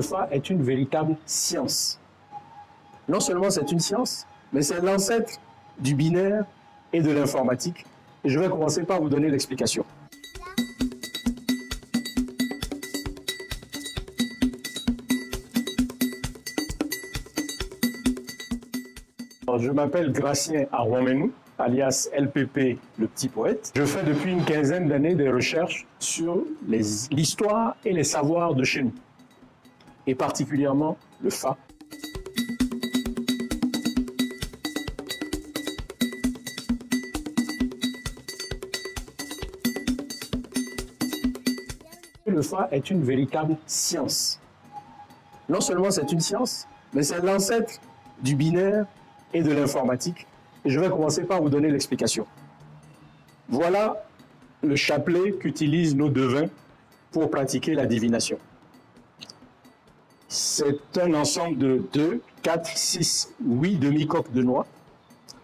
Le Fa est une véritable science. Non seulement c'est une science, mais c'est l'ancêtre du binaire et de l'informatique. Et je vais commencer par vous donner l'explication. Je m'appelle Gratien Arouamenou, alias LPP, le petit poète. Je fais depuis une quinzaine d'années des recherches sur l'histoire et les savoirs de chez nous, et particulièrement le Fa. Le Fa est une véritable science. Non seulement c'est une science, mais c'est l'ancêtre du binaire et de l'informatique. Et je vais commencer par vous donner l'explication. Voilà le chapelet qu'utilisent nos devins pour pratiquer la divination. C'est un ensemble de 2, 4, 6, 8 demi-coques de noix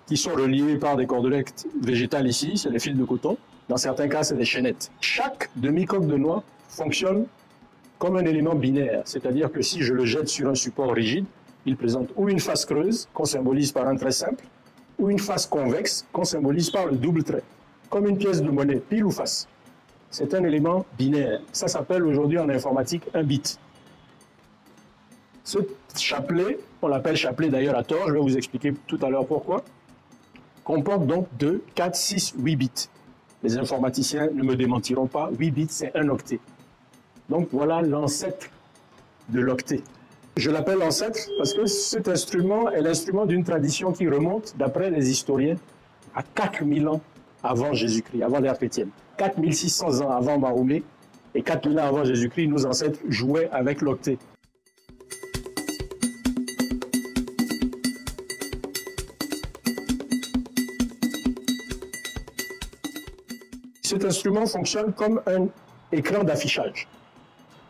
qui sont reliées par des cordelettes végétales ici, c'est les fils de coton. Dans certains cas, c'est des chaînettes. Chaque demi-coque de noix fonctionne comme un élément binaire, c'est-à-dire que si je le jette sur un support rigide, il présente ou une face creuse, qu'on symbolise par un trait simple, ou une face convexe, qu'on symbolise par le double trait, comme une pièce de monnaie, pile ou face. C'est un élément binaire. Ça s'appelle aujourd'hui en informatique un bit. Ce chapelet, on l'appelle chapelet d'ailleurs à tort, je vais vous expliquer tout à l'heure pourquoi, comporte donc 2, 4, 6, 8 bits. Les informaticiens ne me démentiront pas, 8 bits c'est un octet. Donc voilà l'ancêtre de l'octet. Je l'appelle ancêtre parce que cet instrument est l'instrument d'une tradition qui remonte, d'après les historiens, à 4000 ans avant Jésus-Christ, avant l'ère chrétienne. 4600 ans avant Mahomet et 4000 ans avant Jésus-Christ, nos ancêtres jouaient avec l'octet. Cet instrument fonctionne comme un écran d'affichage.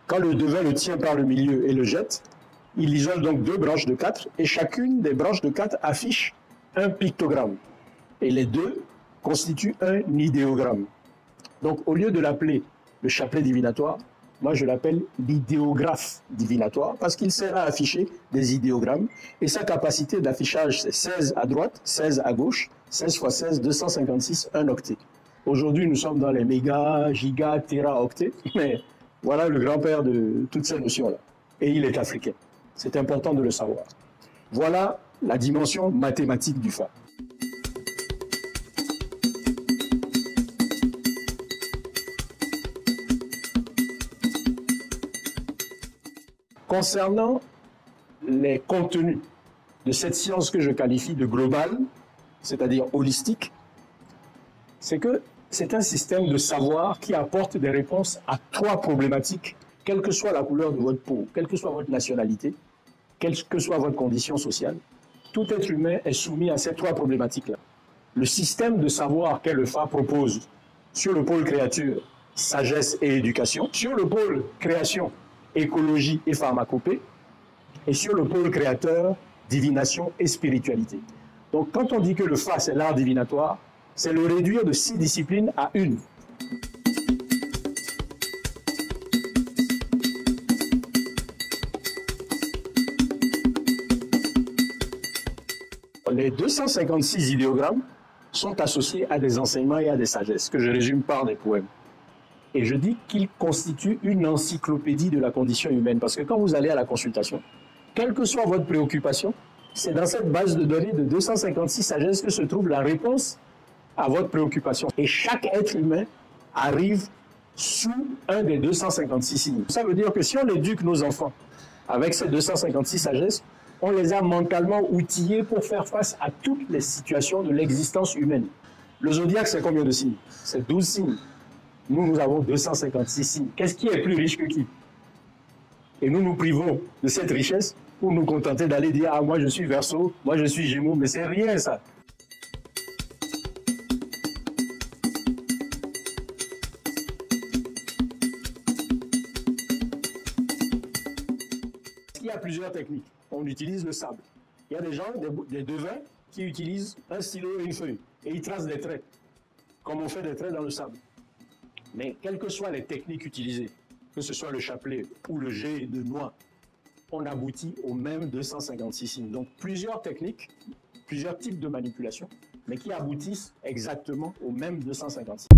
Quand le devin le tient par le milieu et le jette, il isole donc 2 branches de 4 et chacune des branches de 4 affiche un pictogramme. Et les deux constituent un idéogramme. Donc au lieu de l'appeler le chapelet divinatoire, moi je l'appelle l'idéographe divinatoire parce qu'il sert à afficher des idéogrammes et sa capacité d'affichage c'est 16 à droite, 16 à gauche, 16 x 16, 256, un octet. Aujourd'hui nous sommes dans les mégas, gigas, téraoctets, mais voilà le grand-père de toutes ces notions-là. Et il est africain. C'est important de le savoir. Voilà la dimension mathématique du Fa. Concernant les contenus de cette science que je qualifie de globale, c'est-à-dire holistique, c'est que c'est un système de savoir qui apporte des réponses à 3 problématiques, quelle que soit la couleur de votre peau, quelle que soit votre nationalité, quelle que soit votre condition sociale. Tout être humain est soumis à ces 3 problématiques-là. Le système de savoir qu'est le Fa propose sur le pôle créature, sagesse et éducation, sur le pôle création, écologie et pharmacopée, et sur le pôle créateur, divination et spiritualité. Donc quand on dit que le Fa c'est l'art divinatoire, c'est le réduire de 6 disciplines à une. Les 256 idéogrammes sont associés à des enseignements et à des sagesses, que je résume par des poèmes. Et je dis qu'ils constituent une encyclopédie de la condition humaine, parce que quand vous allez à la consultation, quelle que soit votre préoccupation, c'est dans cette base de données de 256 sagesses que se trouve la réponse à votre préoccupation. Et chaque être humain arrive sous un des 256 signes. Ça veut dire que si on éduque nos enfants avec ces 256 sagesses, on les a mentalement outillés pour faire face à toutes les situations de l'existence humaine. Le zodiaque, c'est combien de signes? C'est 12 signes. Nous avons 256 signes. Qu'est-ce qui est plus riche que qui? Et nous nous privons de cette richesse pour nous contenter d'aller dire « Ah, moi je suis Verseau, moi je suis Gémeaux », mais c'est rien ça. Il y a plusieurs techniques. On utilise le sable. Il y a des gens, des devins, qui utilisent un stylo et une feuille. Et ils tracent des traits, comme on fait des traits dans le sable. Mais quelles que soient les techniques utilisées, que ce soit le chapelet ou le jet de noix, on aboutit au même 256 signes. Donc plusieurs techniques, plusieurs types de manipulations, mais qui aboutissent exactement au même 256.